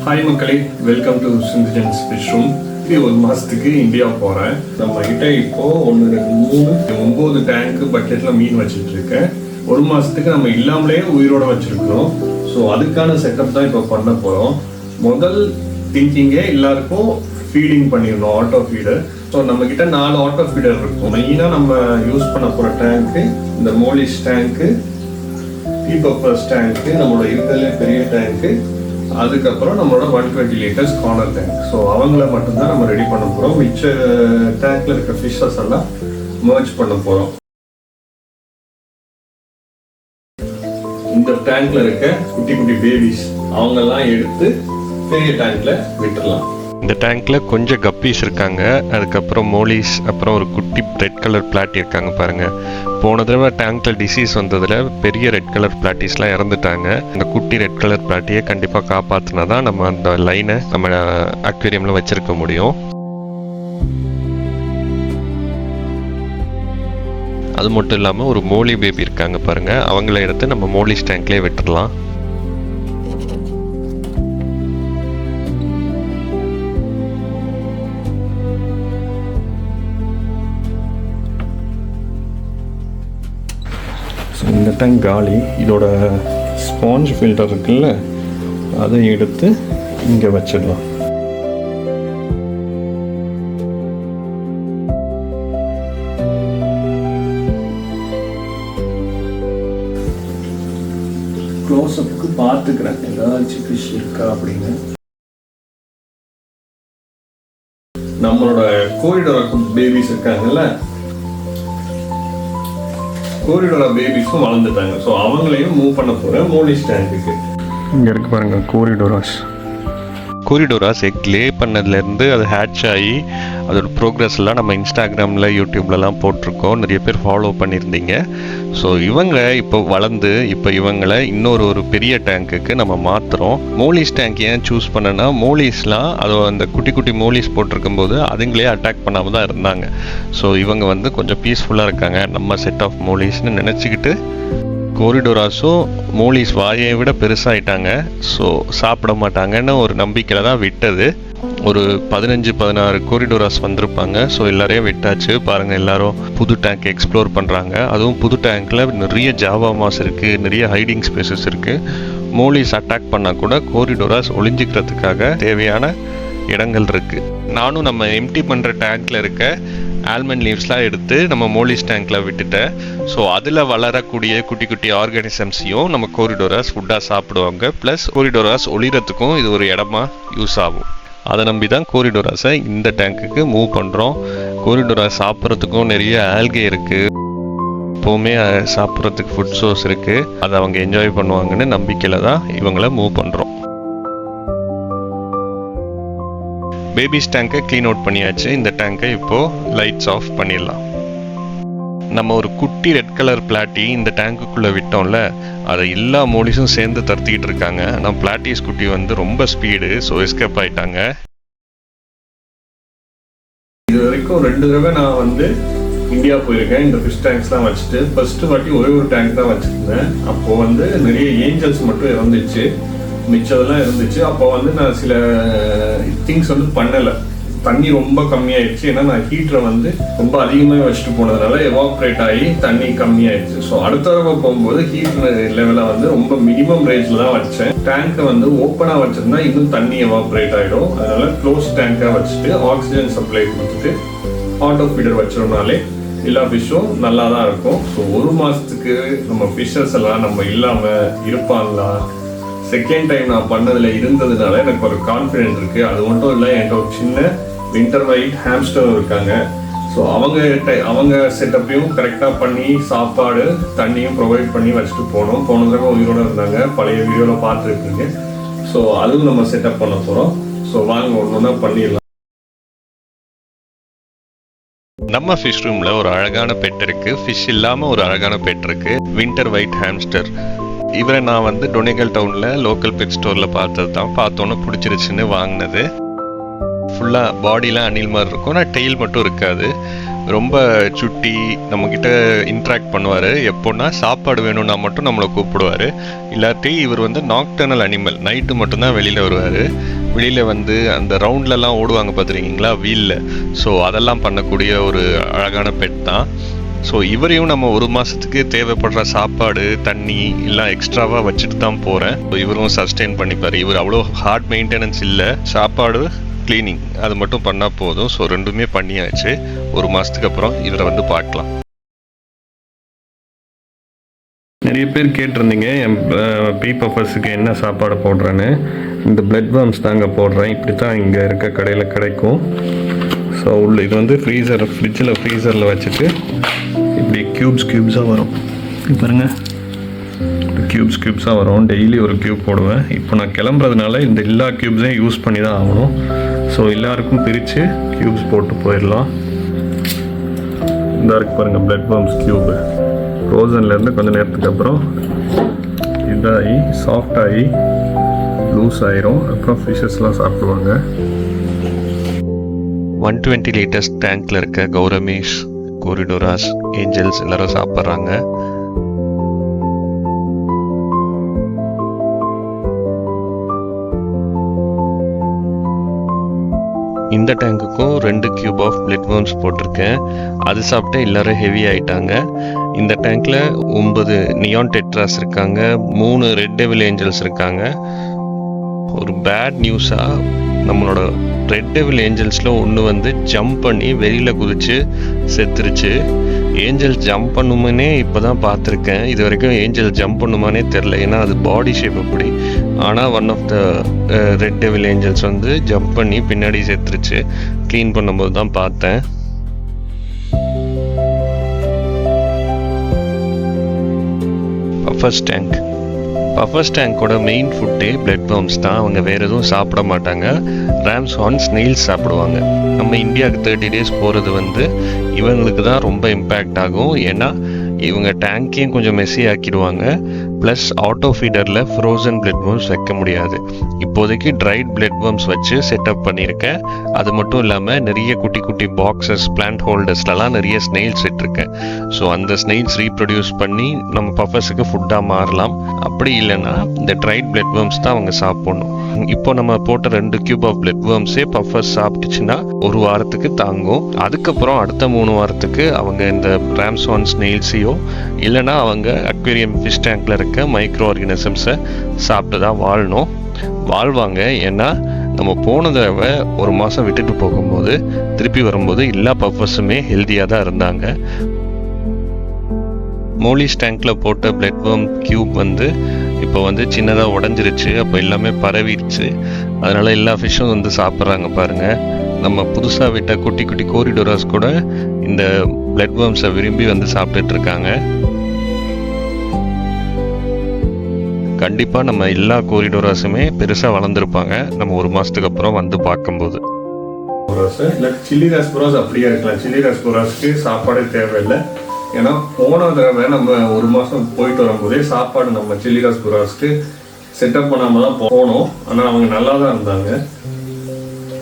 Hi மக்களே, welcome to சிந்திஜன்ஸ் fish room. இது ஒரு மாதத்துக்கு இந்தியா போகிறேன். நம்ம கிட்ட இப்போ 1, 2, 3, 9 டேங்க் பக்கெட்டில் மீன் வச்சுட்டு இருக்கேன். ஒரு மாதத்துக்கு நம்ம இல்லாமலே உயிரோட வச்சுருக்கிறோம். ஸோ அதுக்கான செட்டப் தான் இப்போ பண்ண போகிறோம். முதல் திங்கிங்கே எல்லாருக்கும் ஃபீடிங் பண்ணிடணும், ஆட்டோ ஃபீடர். ஸோ நம்மக்கிட்ட 4 ஆட்டோ ஃபீடர் இருக்கும். மெயினாக நம்ம யூஸ் பண்ண போகிற டேங்க்கு இந்த மோலிஷ் டேங்க்கு, டீ பர்பஸ் டேங்க்கு, நம்மளோட இருக்கிறதுலே பெரிய டேங்க்கு, அதுக்கப்புறம் நம்மளோட 120 லிட்டர்ஸ் கார்னர் டேங்க். ஸோ அவங்கள மட்டும்தான் நம்ம ரெடி பண்ண போகிறோம். மிச்ச டேங்க்ல இருக்க ஃபிஷ்ஷஸ் எல்லாம் மர்ஜ் பண்ண போகிறோம். இந்த டேங்க்ல இருக்க குட்டி குட்டி பேபிஸ் அவங்கெல்லாம் எடுத்து பெரிய டேங்க்ல விட்டுடலாம். இந்த டேங்க்ல கொஞ்சம் கப்பீஸ் இருக்காங்க, அதுக்கப்புறம் மோலிஸ், அப்புறம் ஒரு குட்டி ரெட் கலர் பிளாட்டி இருக்காங்க பாருங்க. போன தடவை டேங்க்ல டிசீஸ் வந்ததுல பெரிய ரெட் கலர் பிளாட்டிஸ்லாம் இறந்துட்டாங்க. இந்த குட்டி ரெட் கலர் பிளாட்டியை கண்டிப்பாக காப்பாற்றினா தான் நம்ம அந்த லைனை நம்ம அக்வேரியம்ல வச்சிருக்க முடியும். அது மட்டும் இல்லாமல் ஒரு மோலி பேபி இருக்காங்க பாருங்க, அவங்கள எடுத்து நம்ம மோலிஸ் டேங்க்லேயே விட்டுடலாம். இந்த டேங்க் காலி. இதோட ஸ்பாஞ்ச் ஃபில்டர் இருக்குல்ல, அதை எடுத்து இங்கே வச்சிடலாம். க்ளோஸ்அப்புக்கு பார்த்துக்கிறேன் ஏதாச்சும் ஃபிஷ் இருக்கா அப்படின்னு. நம்மளோட கோரிடோர பேபிஸ் இருக்காங்கல்ல, கோரிடோரா பேபிஸும் வளர்ந்துட்டாங்க. ஸோ அவங்களையும் மூவ் பண்ண போகிறேன் மோலிஷ் டேங்க்குக்கு. இங்கே இருக்கு பாருங்க கோரிடோராஸ். கோரிடோராஸ் எக் லே பண்ணதுலேருந்து அது ஹேட்ச் ஆகி அதோட ப்ரோக்ரஸ்லாம் நம்ம இன்ஸ்டாகிராமில், யூடியூப்லலாம் போட்டிருக்கோம். நிறைய பேர் ஃபாலோ பண்ணியிருந்தீங்க. ஸோ இவங்க இப்போ வளர்ந்து இப்போ இவங்களை ஒரு பெரிய டேங்க்குக்கு நம்ம மாற்றுறோம். மோலிஸ் டேங்க் ஏன் சூஸ் பண்ணனா, மோலிஸ்லாம் அது அந்த குட்டி குட்டி மோலிஸ் போட்டிருக்கும் போது அதுங்களே அட்டாக் பண்ணாமல் தான் இருந்தாங்க. ஸோ இவங்க கொஞ்சம் பீஸ்ஃபுல்லாக இருக்காங்க நம்ம செட் ஆஃப் மோலிஸ்ன்னு நினச்சிக்கிட்டு. கோரிடோராஸும் மோலிஸ் வாயை விட பெருசாகிட்டாங்க, ஸோ சாப்பிட மாட்டாங்கன்னு ஒரு நம்பிக்கையில் தான் விட்டது. ஒரு 15-16 கோரிடோராஸ் வந்திருப்பாங்க. ஸோ எல்லாரையும் விட்டாச்சு. பாருங்கள், எல்லாரும் புது டேங்க் எக்ஸ்ப்ளோர் பண்ணுறாங்க. அதுவும் புது டேங்க்கில் நிறைய ஜாவா மாஸ் இருக்குது, நிறைய ஹைடிங் ஸ்பேசஸ் இருக்குது. மோலிஸ் அட்டாக் பண்ணால் கூட கோரிடோராஸ் ஒளிஞ்சிக்கிறதுக்காக தேவையான இடங்கள் இருக்குது. நானும் நம்ம எம்டி பண்ணுற டேங்க்கில் இருக்க ஆல்மண்ட் லீவ்ஸ்லாம் எடுத்து நம்ம மோலிஸ் டேங்க்கில் விட்டுட்டேன். ஸோ அதில் வளரக்கூடிய குட்டி குட்டி ஆர்கானிசம்ஸையும் நம்ம கோரிடோராஸ் ஃபுட்டாக சாப்பிடுவாங்க. ப்ளஸ் கோரிடோராஸ் ஒளிரத்துக்கும் இது ஒரு இடமா யூஸ் ஆகும். அதை நம்பி தான் கோரிடோராஸை இந்த டேங்க்குக்கு மூவ் பண்ணுறோம். கோரிடோராஸ் சாப்பிட்றதுக்கும் நிறைய ஆல்கே இருக்குது, எப்போவுமே சாப்பிட்றதுக்கு ஃபுட் சோர்ஸ் இருக்குது. அதை அவங்க என்ஜாய் பண்ணுவாங்கன்னு நம்பிக்கையில் தான் இவங்கள மூவ் பண்ணுறோம். பேபிஸ் டேங்கை க்ளீன் அவுட் பண்ணியாச்சு. இந்த டேங்கை இப்போது லைட்ஸ் ஆஃப் பண்ணிடலாம். நம்ம ஒரு குட்டி ரெட் கலர் பிளாட்டி இந்த டேங்குக்குள்ளே விட்டோம்ல, அதை எல்லா மோலிஸும் சேர்ந்து தடுத்திக்கிட்டு இருக்காங்க. ஆனால் பிளாட்டிஸ் குட்டி ரொம்ப ஸ்பீடு, ஸோ எஸ்கேப் ஆகிட்டாங்க. இது வரைக்கும் 2 தடவை நான் இந்தியா போயிருக்கேன் இந்த ஃபிஷ் டேங்க்ஸ்லாம் வச்சுட்டு. ஃபர்ஸ்ட் வாட்டி ஒரே ஒரு டேங்க் தான் வச்சுருந்தேன். அப்போது நிறைய ஏஞ்சல்ஸ் மட்டும் இருந்துச்சு, மிச்சதெல்லாம் இருந்துச்சு. அப்போ நான் சில திங்ஸ் பண்ணலை. தண்ணி ரொம்ப கம்மியாயிடுச்சு. ஏன்னா நான் ஹீட்டரை ரொம்ப அதிகமாக வச்சுட்டு போனதுனால எவாப்ரேட் ஆகி தண்ணி கம்மியாயிடுச்சு. ஸோ அடுத்த தடவை போகும்போது ஹீட் லெவலை ரொம்ப மினிமம் ரேஞ்சில் தான் வச்சேன். டேங்கை ஓப்பனாக வச்சிருந்தா இன்னும் தண்ணி எவாப்ரேட் ஆகிடும். அதனால க்ளோஸ் டேங்காக வச்சுட்டு ஆக்சிஜன் சப்ளை கொடுத்துட்டு ஆட்டோ ஃபீடர் வச்சிருந்தாலே எல்லா ஃபிஷ்ஷும் நல்லா தான் இருக்கும். ஸோ ஒரு மாதத்துக்கு நம்ம ஃபிஷ்ஷஸ் எல்லாம் நம்ம இல்லாமல் இருப்பாங்களா, செகண்ட் டைம் நான் பண்ணதில் இருந்ததுனால எனக்கு ஒரு கான்ஃபிடென்ட் இருக்குது. அது மட்டும் இல்லை, என்கிட்ட ஒரு சின்ன வின்டர் ஒயிட் ஹாம்ஸ்டர் இருக்காங்க. ஸோ அவங்க செட்டப்பையும் கரெக்டாக பண்ணி சாப்பாடு தண்ணியும் ப்ரொவைட் பண்ணி வச்சுட்டு போனோம். போன தடவை உயிரோடு இருந்தாங்க, பழைய வீடியோவில் பார்த்துருக்கீங்க. ஸோ அதுவும் நம்ம செட்டப் பண்ண போகிறோம். ஸோ வாங்க ஒன்று பண்ணிடலாம். நம்ம ஃபிஷ் ரூமில் ஒரு அழகான பெட் இருக்குது, ஃபிஷ் இல்லாமல் ஒரு அழகான பெட் இருக்குது, வின்டர் ஒயிட் ஹாம்ஸ்டர். இவரை நான் டொனேகல் டவுனில் லோக்கல் பெட் ஸ்டோரில் பார்த்தது தான். பார்த்தோன்னே பிடிச்சிருச்சுன்னு வாங்கினது. ஃபுல்லாக பாடிலாம் அணில் மாதிரி இருக்கும், ஆனால் டெயில் மட்டும் இருக்காது. ரொம்ப சுட்டி, நம்மக்கிட்ட இன்ட்ராக்ட் பண்ணுவார். எப்போன்னா சாப்பாடு வேணும்னா மட்டும் நம்மளை கூப்பிடுவார். இல்லாட்டி இவர் வந்து நாக்டர்னல் அனிமல், நைட்டு மட்டும்தான் வெளியில் வருவார். வெளியில் வந்து அந்த ரவுண்ட்லலாம் ஓடுவாங்க பார்த்துருக்கீங்களா வீலில், ஸோ அதெல்லாம் பண்ணக்கூடிய ஒரு அழகான பெட் தான். ஸோ இவரையும் நம்ம ஒரு மாதத்துக்கு தேவைப்படுற சாப்பாடு தண்ணி எல்லாம் எக்ஸ்ட்ராவாக வச்சுட்டு தான் போகிறேன். ஸோ இவரும் சஸ்டெயின் பண்ணிப்பார். இவர் அவ்வளோ ஹார்ட் மெயின்டெனன்ஸ் இல்லை, சாப்பாடு க்ளீனிங் அது மட்டும் பண்ணால் போதும். ஸோ ரெண்டுமே பண்ணியாச்சு. ஒரு மாதத்துக்கு அப்புறம் இவரை வந்து பார்க்கலாம். நிறைய பேர் கேட்டிருந்தீங்க என் பீ பப்பர்ஸுக்கு என்ன சாப்பாடு போடுறேன்னு. இந்த பிளட் வார்ம்ஸ் தாங்க போடுறேன். இப்படி தான் இங்கே இருக்க கடையில் கிடைக்கும். ஸோ உள்ள இது வந்து ஃப்ரீசரில் வச்சுட்டு இப்படி க்யூப்ஸாக வரும். பாருங்க, க்யூப்ஸாக வரும். டெய்லி ஒரு க்யூப் போடுவேன். இப்போ நான் கிளம்புறதுனால இந்த எல்லா க்யூப்ஸையும் யூஸ் பண்ணி தான் ஆகணும். ஸோ எல்லாருக்கும் பிரித்து க்யூப்ஸ் போட்டு போயிடலாம். இந்த இருக்கு பாருங்கள் பிளட் வார்ம்ஸ் க்யூபு. ஃப்ரோசன்லேருந்து கொஞ்சம் நேரத்துக்கு அப்புறம் இதாகி சாஃப்டாகி லூஸ் ஆயிரும். அப்புறம் ஃபிஷ்ஷஸ்லாம் சாப்பிடுவாங்க. 120 லிட்டர்ஸ் டேங்க்ல இருக்க கௌரமேஷ், கோரிடோராஸ், ஏஞ்சல்ஸ் எல்லாரும் சாப்பிட்றாங்க. இந்த டேங்குக்கும் 2 கியூப் ஆஃப் பிளட் வார்ம்ஸ் போட்டிருக்கேன். அது சாப்பிட்டு எல்லாரும் ஹெவி ஆயிட்டாங்க. இந்த டேங்க்ல 9 நியான் டெட்ராஸ் இருக்காங்க, 3 ரெட் டெவில் ஏஞ்சல்ஸ் இருக்காங்க. ஒரு பேட் நியூஸாக நம்மளோட ரெட் டெவில் ஏஞ்சல்ஸில் ஒன்று வந்து ஜம்ப் பண்ணி வெளியில் குதிச்சு செத்துருச்சு. ஏஞ்சல் ஜம்ப் பண்ணுமானே இப்போ தான் பார்த்துருக்கேன். இது வரைக்கும் ஏஞ்சல் ஜம்ப் பண்ணுமானே தெரில, ஏன்னா அது பாடி ஷேப் அப்படி. ஆனால் one of the red devil angels வந்து ஜம்ப் பண்ணி பின்னாடி செத்துருச்சு. க்ளீன் பண்ணும்போது தான் பார்த்தேன். பஃபர்ஸ் டேங்கோட மெயின் ஃபுட்டே பிளட் வார்ம்ஸ் தான். அவங்க வேறு எதுவும் சாப்பிட மாட்டாங்க. ராம்ஸ் ஹார்ன், ஸ்னெயில்ஸ் சாப்பிடுவாங்க. நம்ம இந்தியாவுக்கு 30 days போகிறது வந்து இவங்களுக்கு தான் ரொம்ப இம்பேக்ட் ஆகும். ஏன்னா இவங்க டேங்கையும் கொஞ்சம் மெஸ்ஸி ஆக்கிடுவாங்க. ப்ளஸ் ஆட்டோ ஃபீடரில் ஃப்ரோசன் பிளட் வார்ம்ஸ் வைக்க முடியாது. இப்போதைக்கு ட்ரைட் பிளட் வார்ம்ஸ் வச்சு செட்டப் பண்ணியிருக்கேன். அது மட்டும் இல்லாமல் நிறைய குட்டி குட்டி பாக்ஸஸ், பிளான்ட் ஹோல்டர்ஸ்லலாம் நிறைய ஸ்னெயில்ஸ் விட்டுருக்கேன். ஸோ அந்த ஸ்னெயில்ஸ் ரீப்ரொடியூஸ் பண்ணி நம்ம பஃபர்ஸுக்கு ஃபுட்டாக மாறலாம். அப்படி இல்லைன்னா இந்த ட்ரைட் பிளட் வார்ம்ஸ் தான் அவங்க சாப்பிடணும். இப்போ நம்ம போட்ட 2 கியூப் ஆஃப் பிளட் வார்ம்ஸே பஃபர்ஸ் சாப்பிட்டுச்சுன்னா ஒரு வாரத்துக்கு தாங்கும். அதுக்கப்புறம் அடுத்த 3 வாரத்துக்கு அவங்க இந்த ராம்ஸ் ஹார்ன் ஸ்னெயில்ஸையோ இல்லைனா அவங்க அக்வேரியம் ஃபிஷ் டேங்க்ல இருக்க மைக்ரோ ஆர்கானிசம்ஸை சாப்பிட்டு தான் வாழ்வாங்க. ஏன்னா நம்ம போன தடவை ஒரு மாதம் விட்டுட்டு போகும்போது திருப்பி வரும்போது எல்லா பஃபர்ஸுமே ஹெல்த்தியாக தான் இருந்தாங்க. மோலிஸ் டேங்க்ல போட்ட பிளட் வார்ம் கியூப் வந்து இப்போ வந்து சின்னதாக உடஞ்சிருச்சு. அப்போ எல்லாமே பரவிடுச்சு. அதனால எல்லா ஃபிஷ்ஷும் வந்து சாப்பிட்றாங்க பாருங்க. நம்ம புதுசாக விட்ட குட்டி குட்டி கோரிடோராஸ் கூட இந்த பிளட் வார்ம்ஸை விரும்பி வந்து சாப்பிட்டுட்டு இருக்காங்க. கண்டிப்பாக நம்ம எல்லா கோரிடோராஸுமே பெருசாக வளர்ந்துருப்பாங்க நம்ம ஒரு மாதத்துக்கு அப்புறம் வந்து பார்க்கும்போது. சில்லி ராஸ்போராஸ் அப்படியே இருக்கலாம். சில்லி ராஸ்போராஸ்க்கு சாப்பாடே தேவையில்லை. ஏன்னா போன தடவை நம்ம ஒரு மாதம் போயிட்டு வரும்போதே சாப்பாடு நம்ம சில்லி ராஸ்போராஸ்க்கு செட்டப் பண்ணாமல் தான் போனோம். ஆனால் அவங்க நல்லா தான் இருந்தாங்க.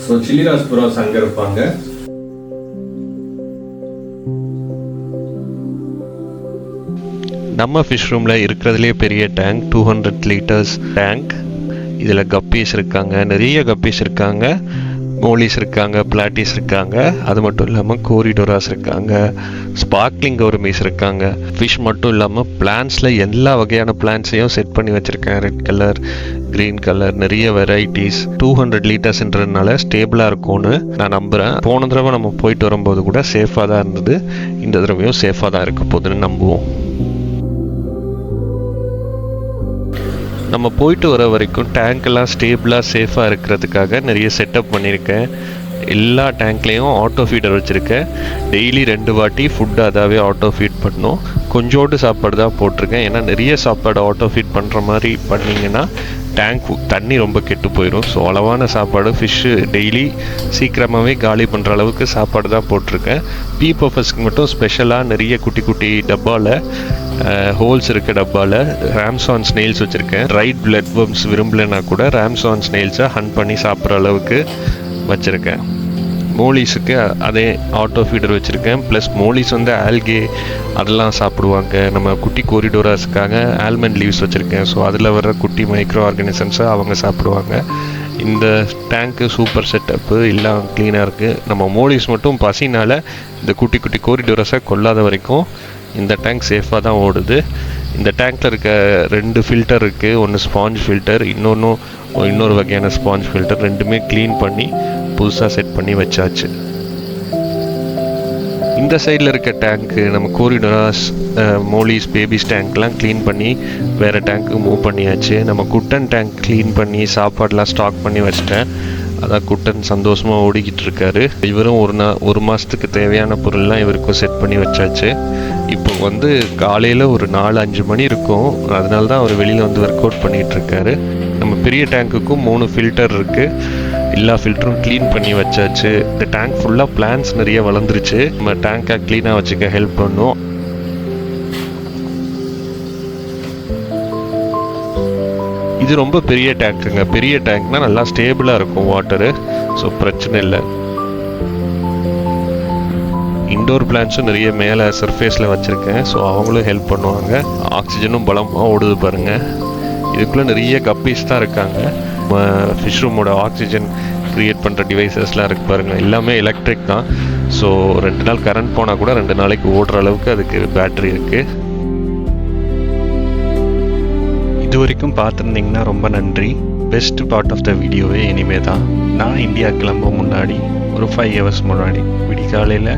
ஸோ சில்லி ராஸ்போராஸ் அங்கே இருப்பாங்க. நம்ம ஃபிஷ் ரூமில் இருக்கிறதுலே பெரிய டேங்க், 200 லிட்டர்ஸ் டேங்க். இதில் கப்பீஸ் இருக்காங்க, நிறைய கப்பீஸ் இருக்காங்க, மோலிஸ் இருக்காங்க, பிளாட்டிஸ் இருக்காங்க. அது மட்டும் இல்லாமல் கோரிடோராஸ் இருக்காங்க, ஸ்பார்க்லிங் கௌரமீஸ் இருக்காங்க. ஃபிஷ் மட்டும் இல்லாமல் பிளான்ஸில் எல்லா வகையான பிளான்ஸையும் செட் பண்ணி வச்சுருக்கேன். ரெட் கலர், க்ரீன் கலர், நிறைய வெரைட்டிஸ். 200 லிட்டர்ஸ்ன்றதுனால ஸ்டேபிளாக இருக்கும்னு நான் நம்புகிறேன். போன தடவை நம்ம போயிட்டு வரும்போது கூட சேஃபாக தான் இருந்தது. இந்த தடவையும் சேஃபாக தான் இருக்க போகுதுன்னு நம்புவோம். நம்ம போயிட்டு வர வரைக்கும் டேங்க்கெல்லாம் ஸ்டேபிளாக சேஃபாக இருக்கிறதுக்காக நிறைய செட்டப் பண்ணியிருக்கேன். எல்லா டேங்க்லேயும் ஆட்டோ ஃபீடர் வச்சுருக்கேன். டெய்லி 2 வாட்டி ஃபுட்டு அதாவே ஆட்டோ ஃபீட் பண்ணணும். கொஞ்சோண்டு சாப்பாடு தான் போட்டிருக்கேன். ஏன்னா நிறைய சாப்பாடு ஆட்டோ ஃபீட் பண்ணுற மாதிரி பண்ணிங்கன்னா டேங்க் தண்ணி ரொம்ப கெட்டு போயிடும். ஸோ அளவான சாப்பாடு ஃபிஷ்ஷு டெய்லி சீக்கிரமாகவே காலி பண்ணுற அளவுக்கு சாப்பாடு தான் போட்டிருக்கேன். பீ பஃபர்ஸ்க்கு மட்டும் ஸ்பெஷலாக நிறைய குட்டி குட்டி டப்பாவில் ஹோல்ஸ் இருக்க டப்பாவில் ராம்ஸ் ஹார்ன் ஸ்னெயில்ஸ் வச்சுருக்கேன். ரைட் பிளட் வார்ம்ஸ் விரும்பலைன்னா கூட ராம்ஸ் ஹார்ன் ஸ்னெயில்ஸை ஹண்ட் பண்ணி சாப்பிட்ற அளவுக்கு வச்சுருக்கேன். மோலிஸுக்கு அதே ஆட்டோ ஃபீடர் வச்சுருக்கேன். ப்ளஸ் மோலிஸ் வந்து ஆல்கே அதெல்லாம் சாப்பிடுவாங்க. நம்ம குட்டி கோரிடோராஸுக்காக ஆல்மண்ட் லீவ்ஸ் வச்சுருக்கேன். ஸோ அதில் வர்ற குட்டி மைக்ரோ ஆர்கானிசம்ஸை அவங்க சாப்பிடுவாங்க. இந்த டேங்க்கு சூப்பர் செட்டப்பு, எல்லாம் க்ளீனாக இருக்குது. நம்ம மோலிஸ் மட்டும் பசினால் இந்த குட்டி குட்டி கோரிடோராஸை கொல்லாத வரைக்கும் இந்த டேங்க் சேஃபாக தான் ஓடுது. இந்த டேங்க்கில் இருக்க 2 ஃபில்டர் இருக்குது. ஒன்று ஸ்பாஞ்ச் ஃபில்டர், இன்னொரு வகையான ஸ்பாஞ்ச் ஃபில்டர். ரெண்டுமே க்ளீன் பண்ணி புதுசாக செட் பண்ணி வச்சாச்சு. இந்த சைடில் இருக்க டேங்க்கு நம்ம கோரிடோராஸ், மோலிஸ், பேபிஸ் டேங்க்லாம் க்ளீன் பண்ணி வேறு டேங்க்கு மூவ் பண்ணியாச்சு. நம்ம குட்டன் டேங்க் க்ளீன் பண்ணி சாப்பாடெலாம் ஸ்டாக் பண்ணி வச்சிட்டேன். அதான் குட்டன் சந்தோஷமாக ஓடிக்கிட்டு இருக்காரு. இவரும் ஒரு மாதத்துக்கு தேவையான பொருள்லாம் இவருக்கும் செட் பண்ணி வச்சாச்சு. இப்போ வந்து காலையில் ஒரு 4-5 மணி இருக்கும். அதனால தான் அவர் வெளியில் வந்து ஒர்க் அவுட் பண்ணிகிட்டு இருக்காரு. நம்ம பெரிய டேங்க்குக்கும் 3 ஃபில்டர் இருக்குது. எல்லா ஃபில்டரும் க்ளீன் பண்ணி வச்சாச்சு. இந்த டேங்க் ஃபுல்லாக பிளான்ஸ் நிறைய வளர்ந்துருச்சு. நம்ம டேங்கை க்ளீனாக வச்சுக்க ஹெல்ப் பண்ணும். இது ரொம்ப பெரிய டேங்க்குங்க. பெரிய டேங்க்னால் நல்லா ஸ்டேபிளாக இருக்கும் வாட்டரு. ஸோ பிரச்சனை இல்லை. இன்டோர் பிளான்ஸும் நிறைய மேலே சர்ஃபேஸில் வச்சுருக்கேன். ஸோ அவங்களும் ஹெல்ப் பண்ணுவாங்க. ஆக்சிஜனும் பலமாக ஓடுது பாருங்கள். இதுக்குள்ளே நிறைய கப்பீஸ் தான் இருக்காங்க. ஃபிஷ் ரூமோட ஆக்சிஜன் க்ரியேட் பண்ணுற டிவைசஸ்லாம் இருக்குது பாருங்கள். எல்லாமே எலக்ட்ரிக் தான். ஸோ 2 நாள் கரண்ட் போனால் கூட 2 நாளைக்கு ஓடுற அளவுக்கு அதுக்கு பேட்ரி இருக்குது. இது வரைக்கும் பார்த்துருந்தீங்கன்னா ரொம்ப நன்றி. பெஸ்ட் பார்ட் ஆஃப் த வீடியோவே இனிமே தான். நான் இந்தியா கிளம்ப முன்னாடி ஒரு 5 hours முன்னாடி விடிகாலையில்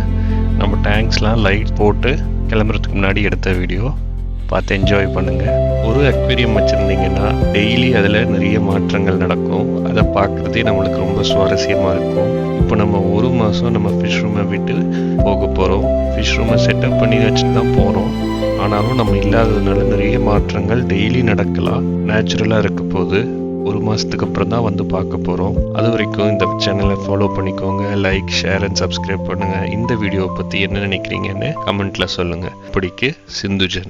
நம்ம டேங்க்ஸ்லாம் லைட் போட்டு கிளம்புறதுக்கு முன்னாடி எடுத்த வீடியோ பார்த்து என்ஜாய் பண்ணுங்கள். ஒரு அக்வேரியம் வச்சுருந்தீங்கன்னா டெய்லி அதில் நிறைய மாற்றங்கள் நடக்கும். அதை பார்க்குறதே நம்மளுக்கு ரொம்ப சுவாரஸ்யமாக இருக்கும். இப்போ நம்ம 1 மாதம் நம்ம ஃபிஷ் ரூமை விட்டு போக போகிறோம். ஃபிஷ் ரூமை செட்டப் பண்ணி வச்சுட்டு தான் போகிறோம். ஆனாலும் நம்ம இல்லாததுனால நிறைய மாற்றங்கள் டெய்லி நடக்கலாம். நேச்சுரலாக இருக்க போது 1 மாதத்துக்கு அப்புறம் தான் வந்து பார்க்க போகிறோம். அது வரைக்கும் இந்த சேனலை ஃபாலோ பண்ணிக்கோங்க. லைக், ஷேர் அண்ட் சப்ஸ்கிரைப் பண்ணுங்கள். இந்த வீடியோவை பற்றி என்ன நினைக்கிறீங்கன்னு கமெண்ட்டில் சொல்லுங்கள். இப்படிக்கு சிந்துஜன்.